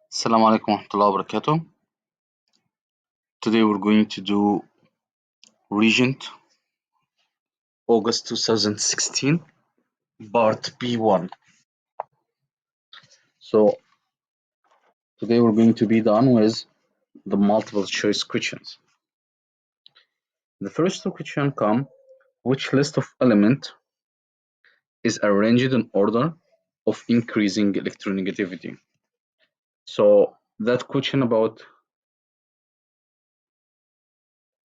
Assalamu alaikum warahmatullahi wabarakatuh. Today we're going to do Regent August 2016 part B1. So today we're going to be done with the multiple choice questions. The first two questions come: which list of element is arranged in order of increasing electronegativity? So that question about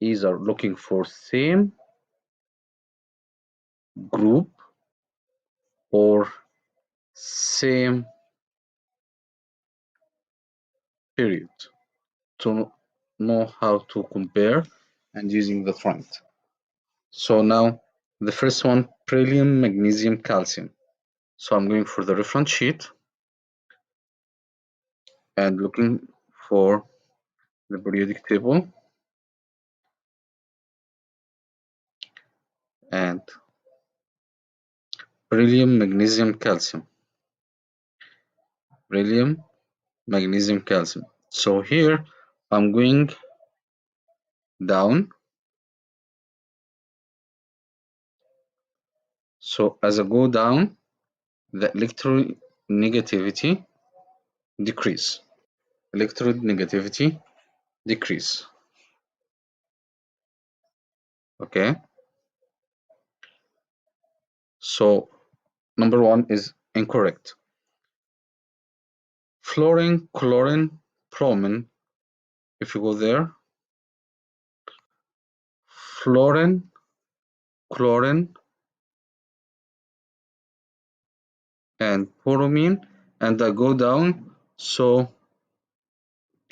either looking for same group or same period to know how to compare and using the trend. So now the first one, beryllium, magnesium, calcium. So I'm going for the reference sheet and looking for the periodic table and beryllium, magnesium, calcium. Beryllium, magnesium, calcium. So here I'm going down. So as I go down, the electronegativity decrease. Electronegativity decrease. Okay. So number one is incorrect. Fluorine, chlorine, bromine. If you go there, fluorine, chlorine, and bromine, and I go down, so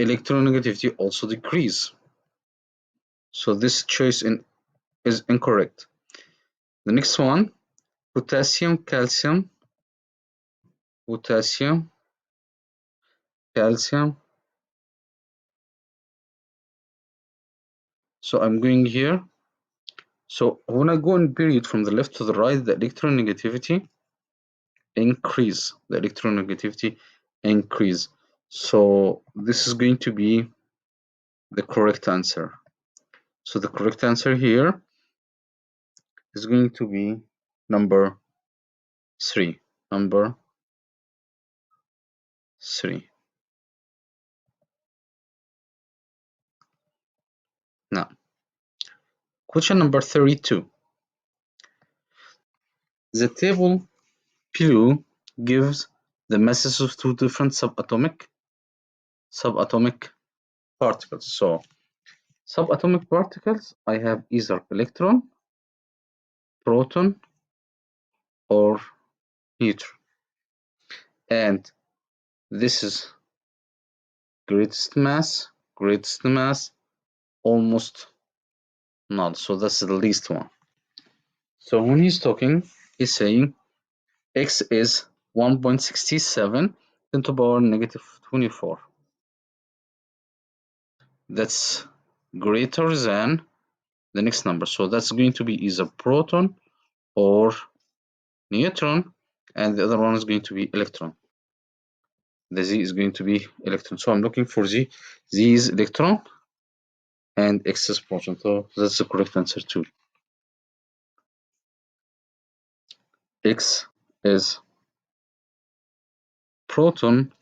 electronegativity also decrease. So this choice is incorrect. The next one, potassium, calcium, potassium, calcium. So I'm going here. So when I go in period from the left to the right, the electronegativity increase. The electronegativity increase. So this is going to be the correct answer. So the correct answer here is going to be number 3. Number 3. Now, question number 32. The table below gives the masses of two different subatomic particles. So subatomic particles, I have either electron, proton, or neutron. And this is greatest mass, almost null. So that's the least one. So when he's talking, he's saying x is 1.67 10 to the power negative 24. That's greater than the next number. So that's going to be either proton or neutron, and the other one is going to be electron. The Z is going to be electron. So I'm looking for Z. Z is electron and X is proton. So that's the correct answer too. X is proton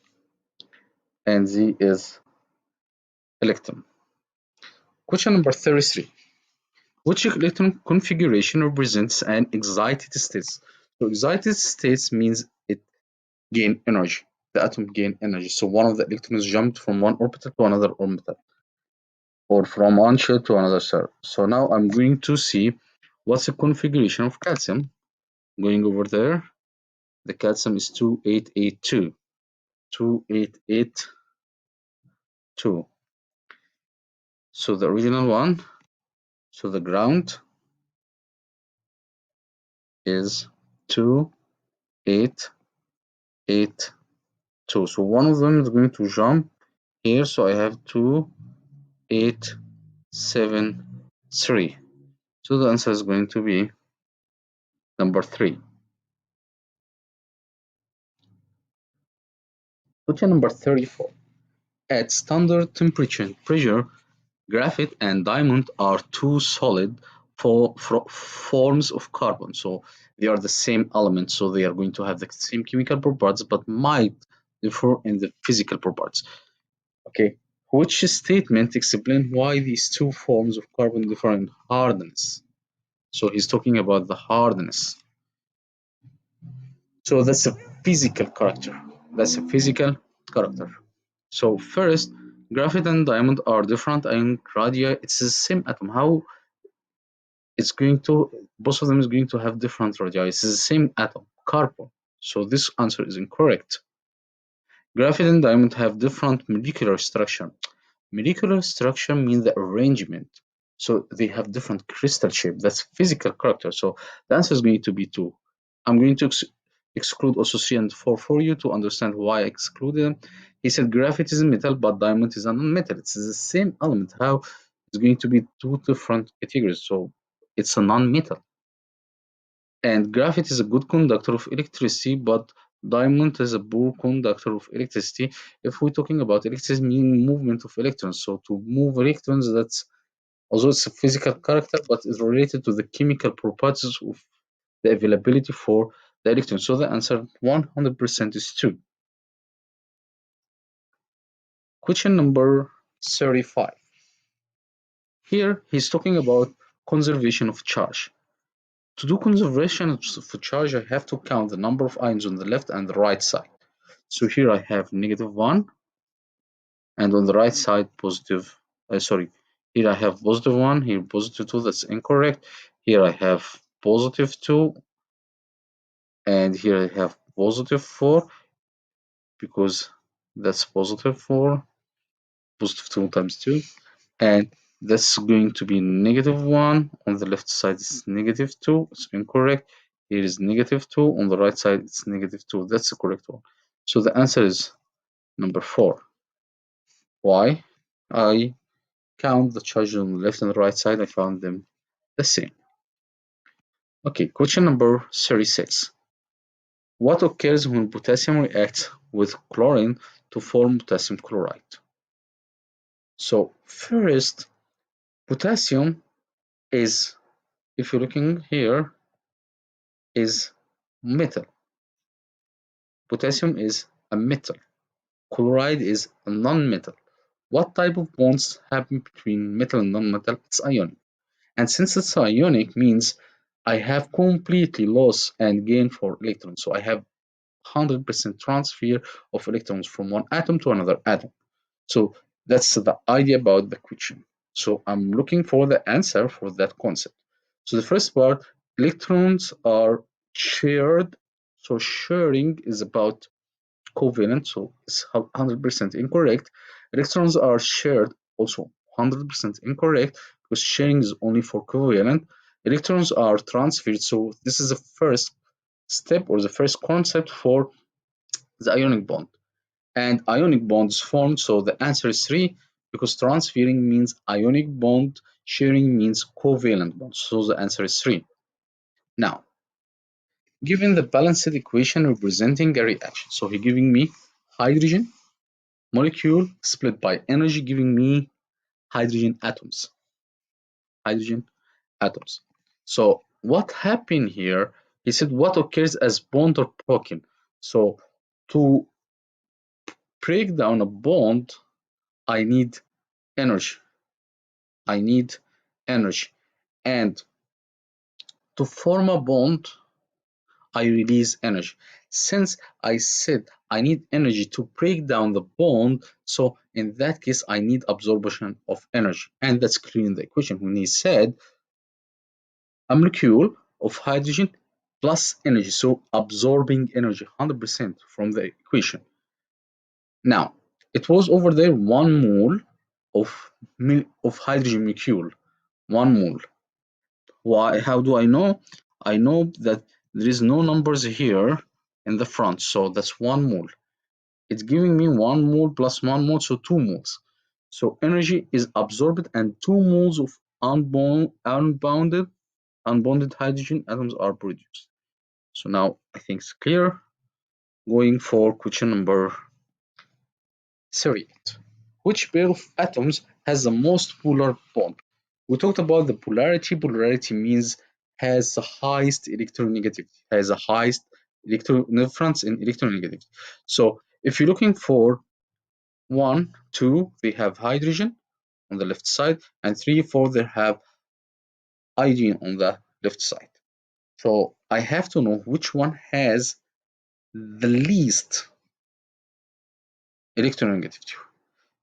and Z is electron. Question number 33. Which electron configuration represents an excited state? So excited states means it gain energy. The atom gain energy. So one of the electrons jumped from one orbital to another orbital, or from one shell to another shell. So now I'm going to see what's the configuration of calcium. Going over there, the calcium is 2882. 2882. So the original one, so the ground is 2882. So one of them is going to jump here, so I have 2873. So the answer is going to be number 3. Question number 34. At standard temperature and pressure, graphite and diamond are two solid forms of carbon. So they are the same element, so they are going to have the same chemical properties, but might differ in the physical properties. Okay, which statement explain why these two forms of carbon differ in hardness? So he's talking about the hardness. So that's a physical character. That's a physical character. So first, graphite and diamond are different ion radii. It's the same atom. How it's going to, both of them is going to have different radii. It's the same atom, carbon. So this answer is incorrect. Graphite and diamond have different molecular structure. Molecular structure means the arrangement. So they have different crystal shape. That's physical character. So the answer is going to be 2. I'm going to exclude also 3 and 4 for you to understand why I excluded them. He said graphite is a metal, but diamond is a non-metal. It's the same element. How it's going to be two different categories. So it's a non-metal. And graphite is a good conductor of electricity, but diamond is a poor conductor of electricity. If we're talking about electricity, mean movement of electrons. So to move electrons, that's although it's a physical character, but it's related to the chemical properties of the availability for the electron. So the answer 100% is 2. Question number 35. Here he's talking about conservation of charge. To do conservation of charge, I have to count the number of ions on the left and the right side. So here I have -1, and on the right side positive, sorry, here I have +1, here +2, that's incorrect. Here I have +2, and here I have +4, because that's +4, +2 times 2, and that's going to be -1. On the left side is -2, it's incorrect. Here is -2, on the right side it's -2, that's the correct one. So the answer is number 4. Why? I count the charges on the left and the right side, I found them the same. Okay, question number 36. What occurs when potassium reacts with chlorine to form potassium chloride? So first, potassium is, if you're looking here, is metal. Potassium is a metal. Chloride is a non-metal. What type of bonds happen between metal and non-metal? It's ionic. And since it's ionic, means I have completely loss and gain for electrons. So I have 100% transfer of electrons from one atom to another atom. So that's the idea about the question. So I'm looking for the answer for that concept. So the first part, electrons are shared. So sharing is about covalent, so it's 100% incorrect. Electrons are shared, also 100% incorrect, because sharing is only for covalent. Electrons are transferred, so this is the first step or the first concept for the ionic bond. And ionic bonds formed, so the answer is 3, because transferring means ionic bond, sharing means covalent bond, so the answer is 3. Now, given the balanced equation representing a reaction, so he's giving me hydrogen molecule split by energy, giving me hydrogen atoms. Hydrogen atoms. So what happened here? He said what occurs as bond are broken. So to break down a bond, I need energy. I need energy. And to form a bond, I release energy. Since I said I need energy to break down the bond, so in that case, I need absorption of energy. And that's clear in the equation when he said a molecule of hydrogen plus energy, so absorbing energy 100% from the equation. Now, it was over there 1 mole of hydrogen molecule, 1 mole. Why? How do I know? I know that there is no numbers here in the front, so that's 1 mole. It's giving me 1 mole plus 1 mole, so 2 moles. So energy is absorbed and 2 moles of unbonded hydrogen atoms are produced. So now I think it's clear. Going for question number 38. Which pair of atoms has the most polar bond? We talked about the polarity. Polarity means has the highest electronegativity, has the highest electron difference in electronegativity. So if you're looking for 1, 2, they have hydrogen on the left side, and 3, 4, they have iodine on the left side. So I have to know which one has the least electronegativity.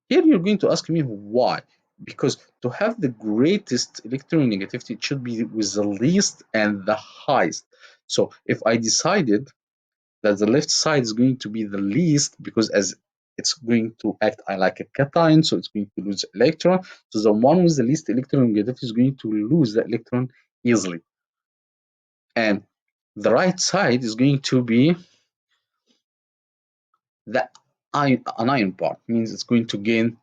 Here you're going to ask me why. Because to have the greatest electronegativity, it should be with the least and the highest. So if I decided that the left side is going to be the least, because as it's going to act like a cation, so it's going to lose electron. So the one with the least electronegativity is going to lose the electron easily. And the right side is going to be the anion part, means it's going to gain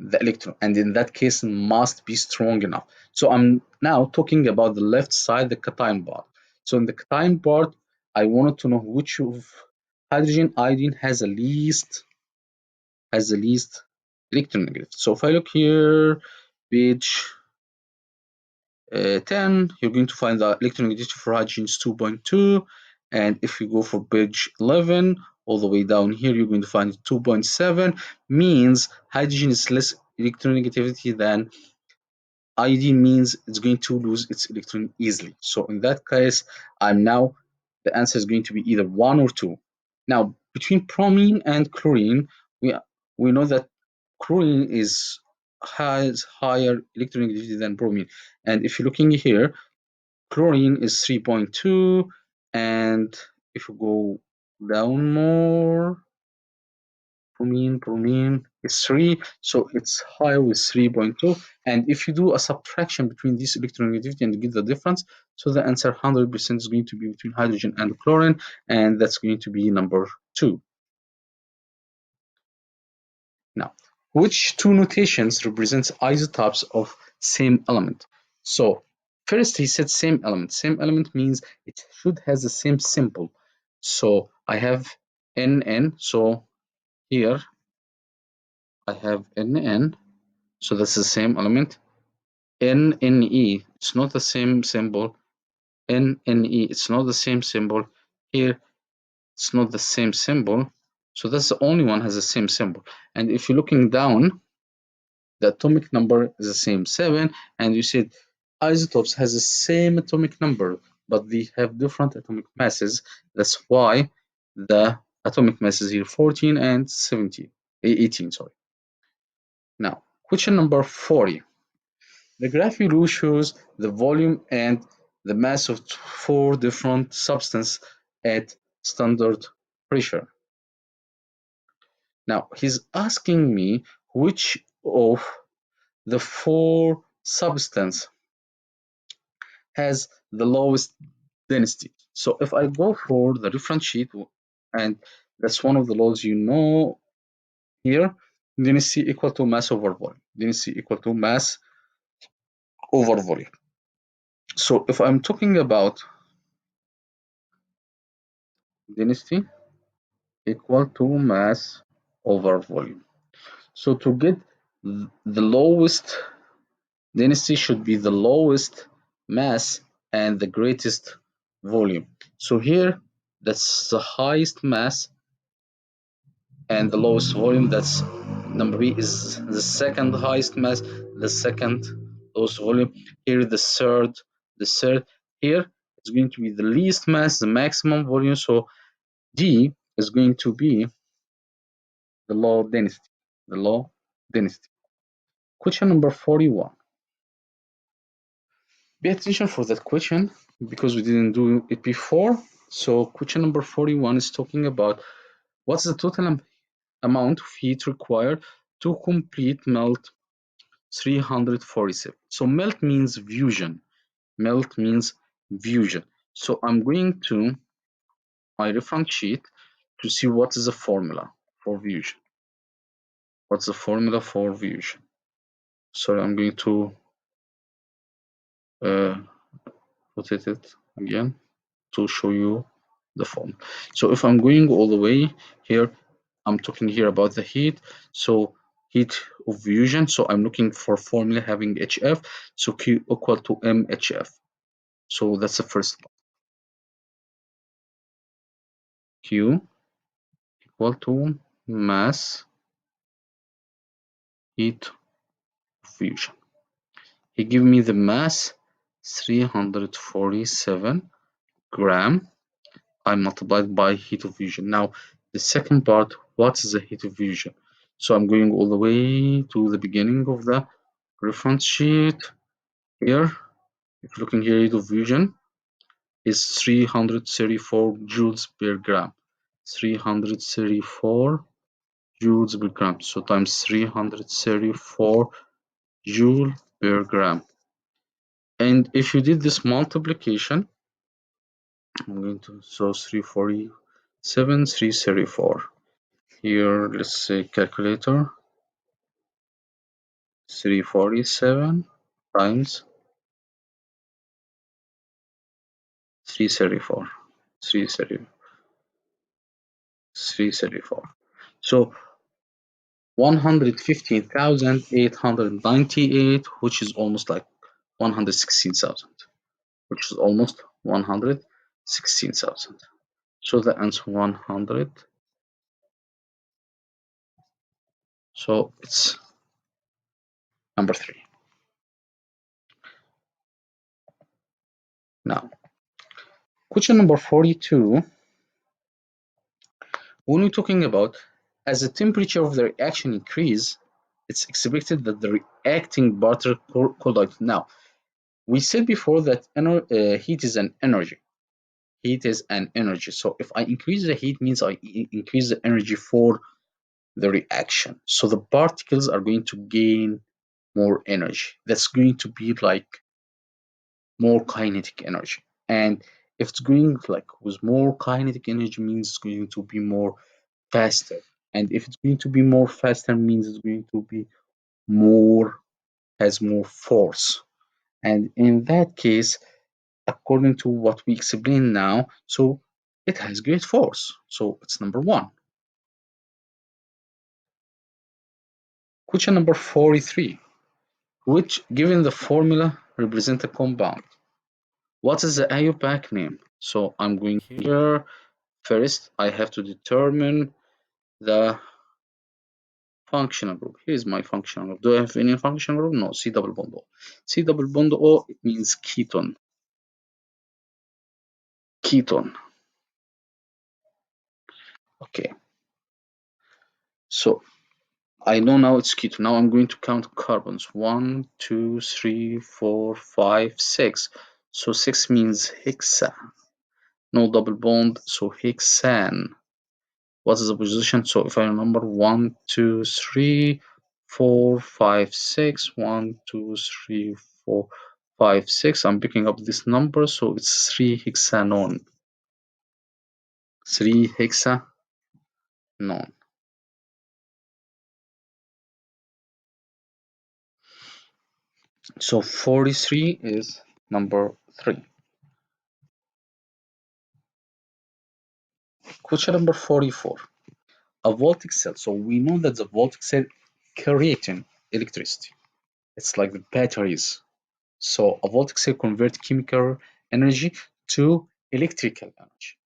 the electron, and in that case must be strong enough. So I'm now talking about the left side, the cation part. So in the cation part, I wanted to know which of hydrogen iodine has the least electronegativity. So if I look here, page 10, you're going to find the electronegativity for hydrogen is 2.2, and if you go for page 11 all the way down here, you're going to find 2.7, means hydrogen is less electronegativity than iodine, means it's going to lose its electron easily. So in that case, the answer is going to be either 1 or 2. Now between bromine and chlorine, we know that chlorine has higher electronegativity than bromine. And if you're looking here, chlorine is 3.2, and if you go down more, bromine is 3, so it's higher with 3.2. And if you do a subtraction between this electronegativity and you get the difference, so the answer 100% is going to be between hydrogen and chlorine, and that's going to be number 2. Now, which two notations represents isotopes of same element? So first he said same element. Same element means it should has the same symbol. So I have NN. So here I have NN. So that's the same element. NNE, it's not the same symbol. NNE, it's not the same symbol. Here, it's not the same symbol. So that's the only one has the same symbol. And if you're looking down, the atomic number is the same, 7, and you said isotopes has the same atomic number, but they have different atomic masses. That's why the atomic mass is here 14 and 17, 18, sorry. Now, question number 40. The graph below shows the volume and the mass of 4 different substances at standard pressure. Now, he's asking me which of the 4 substances has the lowest density. So if I go for the reference sheet, and that's one of the laws you know here, density equal to mass over volume. Density equal to mass over volume. So if I'm talking about density equal to mass over volume. So to get the lowest density should be the lowest mass and the greatest volume. So here, that's the highest mass and the lowest volume. That's number B is the second highest mass, the second lowest volume. Here the third. Here it's going to be the least mass, the maximum volume. So D is going to be the low density. The low density. Question number 41. Pay attention for that question because we didn't do it before. So question number 41 is talking about what's the total amount of heat required to complete melt 347. So melt means fusion. Melt means fusion. So I'm going to my reference sheet to see what is the formula for fusion. What's the formula for fusion? Sorry, I'm going to rotate it again to show you the form. So if I'm going all the way here, I'm talking here about the heat. So heat of fusion. So I'm looking for formula having HF, so Q equal to MHF. So that's the first part. Q equal to mass heat of fusion. He give me the mass 347 gram. I multiplied by heat of fusion. Now the second part, what is the heat of fusion? So I'm going all the way to the beginning of the reference sheet here. If you're looking here, heat of fusion is 334 joules per gram. 334 joules per gram. So times 334 joule per gram. And if you did this multiplication, I'm going to, so 347, 334. Here, let's say calculator, 347 times 334. 334. So 115,898, which is almost like 116,000, which is almost 116,000. So the answer 100. So it's number 3. Now, question number 42. When we're talking about as the temperature of the reaction increase, it's expected that the reacting butter could. Now, we said before that heat is an energy. Heat is an energy. So if I increase the heat means I increase the energy for the reaction. So the particles are going to gain more energy. That's going to be like more kinetic energy. And if it's going like with more kinetic energy means it's going to be more faster. And if it's going to be more faster means it's going to be more has more force. And in that case, according to what we explained now, so it has great force. So it's number 1. Question number 43. Which, given the formula, represent a compound? What is the IUPAC name? So I'm going here. First, I have to determine the functional group. Here's my functional group. Do I have any functional group? No, C double bond O. C double bond O, it means ketone. Ketone. Okay. So I know now it's ketone. Now I'm going to count carbons. 1, 2, 3, 4, 5, 6. So 6 means hexa. No double bond, so hexane. What is the position? So if I remember 1, 2, 3, 4, 5, 6, 1, 2, 3, 4, 5, 6. I'm picking up this number, so it's 3 hexanon. 3 hexanon. So 43 is number 3. Question number 44. A voltaic cell. So we know that the voltaic cell creating electricity. It's like the batteries. So a voltaic cell converts chemical energy to electrical energy.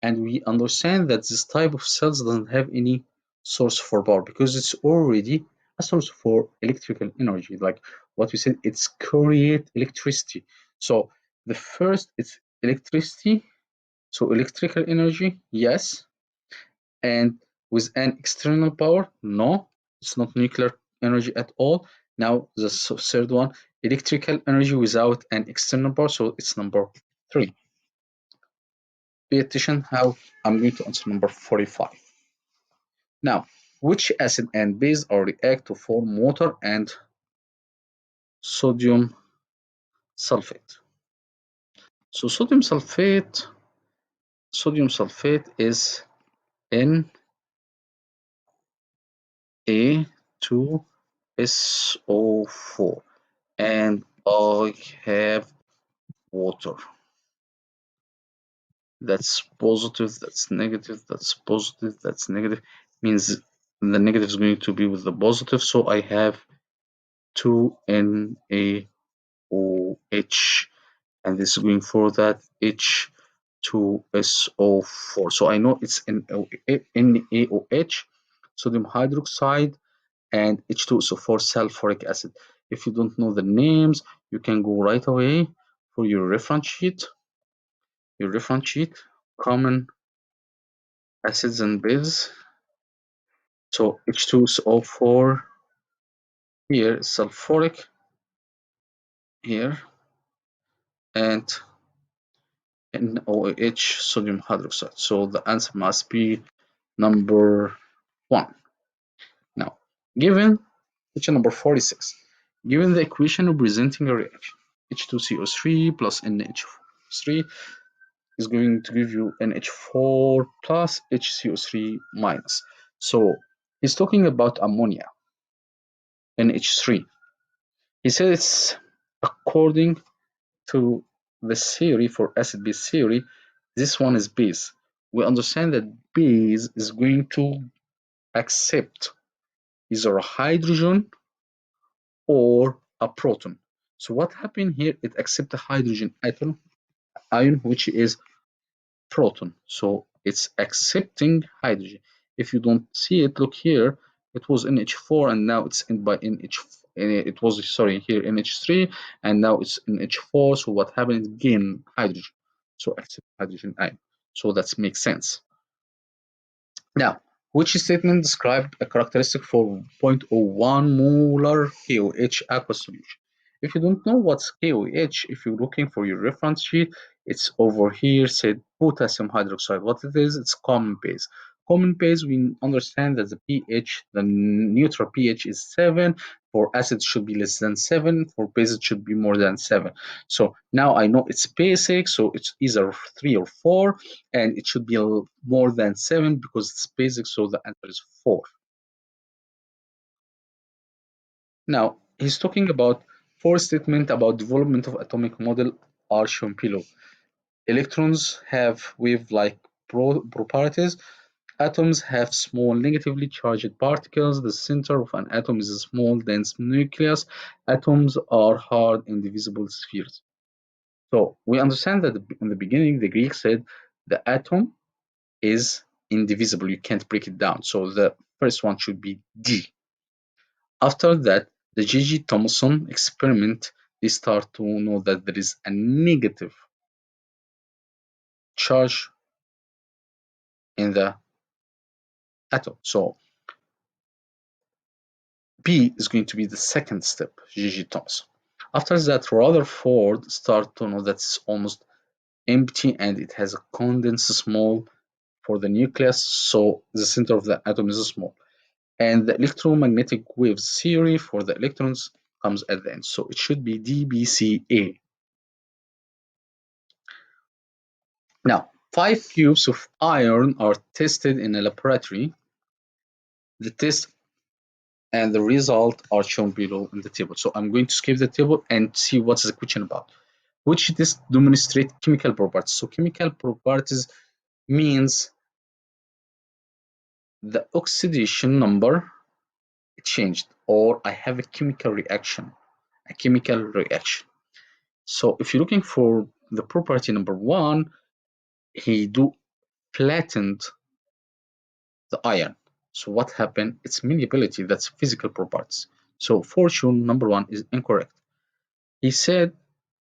And we understand that this type of cells doesn't have any source for power because it's already a source for electrical energy. Like what we said, it's create electricity. So the first is electricity. So electrical energy, yes. And with an external power, no, it's not nuclear energy at all. Now the third one, electrical energy without an external power, so it's number 3. Pay attention how I'm going to answer number 45. Now, which acid and base are react to form water and sodium sulfate? So sodium sulfate is Na2SO4, and I have water. That's positive, that's negative, that's positive, that's negative. Means the negative is going to be with the positive, so I have 2NaOH, and this is going for that H2SO4. So I know it's NaOH, sodium hydroxide, and H2SO4 sulfuric acid. If you don't know the names, you can go right away for your reference sheet. Common acids and bases. So H2SO4 here, sulfuric here, and NaOH, sodium hydroxide. So the answer must be number 1. Now, given question number 46, given the equation representing a reaction, H2CO3 plus NH3 is going to give you NH4 plus HCO3 minus. So he's talking about ammonia, NH3. He says it's according to the theory for acid-base theory, this one is base. We understand that base is going to accept either a hydrogen or a proton. So what happened here? It accepts a hydrogen ion, which is proton. So it's accepting hydrogen. If you don't see it, look here. It was NH4 and now it's in by NH. It was here NH3 and now it's NH4. So what happened? Gain hydrogen. So accept hydrogen ion. So that makes sense. Now, which statement described a characteristic for 0.01 molar KOH aqueous solution? If you don't know what's KOH, if you're looking for your reference sheet, it's over here, said potassium hydroxide. What it is, it's common base. Common base, we understand that the pH, the neutral pH is 7. For acids should be less than 7. For base, it should be more than 7. So now I know it's basic, so it's either 3 or 4, and it should be more than 7 because it's basic, so the answer is 4. Now, he's talking about 4 statement about development of atomic model are shown below. Electrons have wave-like properties. Atoms have small negatively charged particles. The center of an atom is a small dense nucleus. Atoms are hard indivisible spheres. So we understand that in the beginning the Greeks said the atom is indivisible. You can't break it down. So the first one should be D. After that, the J.G. Thomson experiment, they start to know that there is a negative charge in the atom. So B is going to be the second step, J.G. Thomson. After that, Rutherford start to know that it's almost empty and it has a condensed small for the nucleus, so the center of the atom is small. And the electromagnetic waves theory for the electrons comes at the end. So it should be DBCA. Now, 5 cubes of iron are tested in a laboratory. The test and the result are shown below in the table. So I'm going to skip the table and see what's the question about. Which test demonstrate chemical properties? So chemical properties means the oxidation number changed, or I have a chemical reaction. So if you're looking for the property number 1, he do flattened the iron. So what happened? It's malleability, that's physical properties. So fortune number 1 is incorrect. He said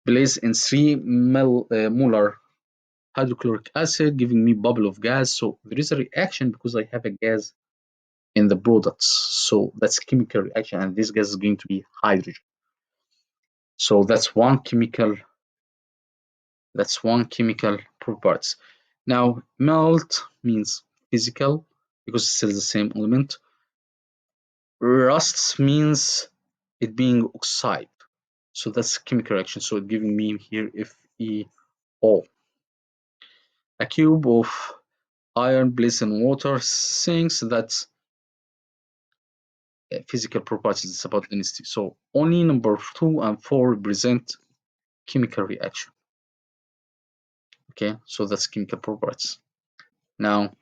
place in 3 molar hydrochloric acid giving me bubble of gas. So there is a reaction because I have a gas in the products. So that's chemical reaction and this gas is going to be hydrogen. So that's one chemical properties. Now melt means physical because it's still the same element. Rust means it being oxide. So that's chemical reaction. So it's giving me here FeO. A cube of iron placed in water sinks, that's physical properties, it's about density. So only number 2 and 4 represent chemical reaction. Okay, so that's chemical properties. Now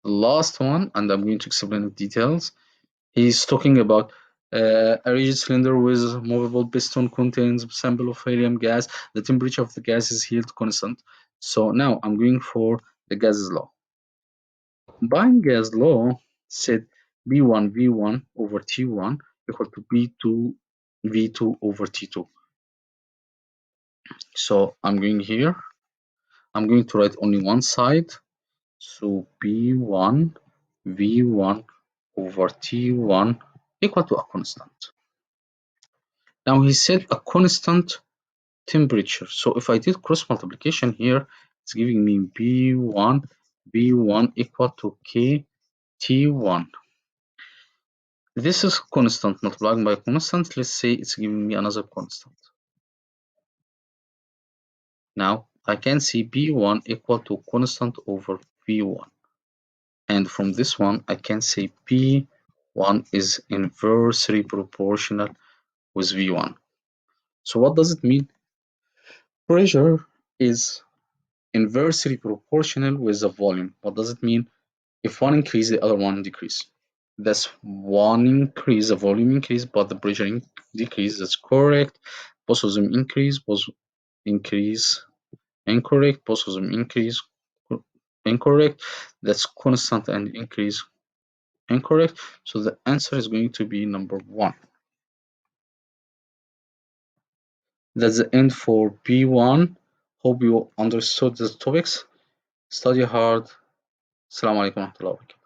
last one, and I'm going to explain the details. He's talking about a rigid cylinder with movable piston contains a sample of helium gas. The temperature of the gas is held constant. So now I'm going for the gases law. Combined gas law said B1 V1 over T1 equal to B2 V2 over T2. So I'm going here. I'm going to write only one side. So B1 V1 over T1 equal to a constant. Now he said a constant temperature. So if I did cross multiplication here, it's giving me B1 V1 equal to K T1. This is constant multiplying by constant. Let's say it's giving me another constant. Now I can see B1 equal to constant over V1. And from this one, I can say P1 is inversely proportional with V1. So what does it mean? Pressure is inversely proportional with the volume. What does it mean? If one increase, the other one decrease. That's one increase, the volume increase, but the pressure decrease. That's correct. Both of them increase, both increase, incorrect. Both of them increase, incorrect. That's constant and increase, incorrect. So the answer is going to be number one. That's the end for B1. Hope you understood the topics. Study hard. Assalamu alaikum wa rahmatullahi wa barakatuh.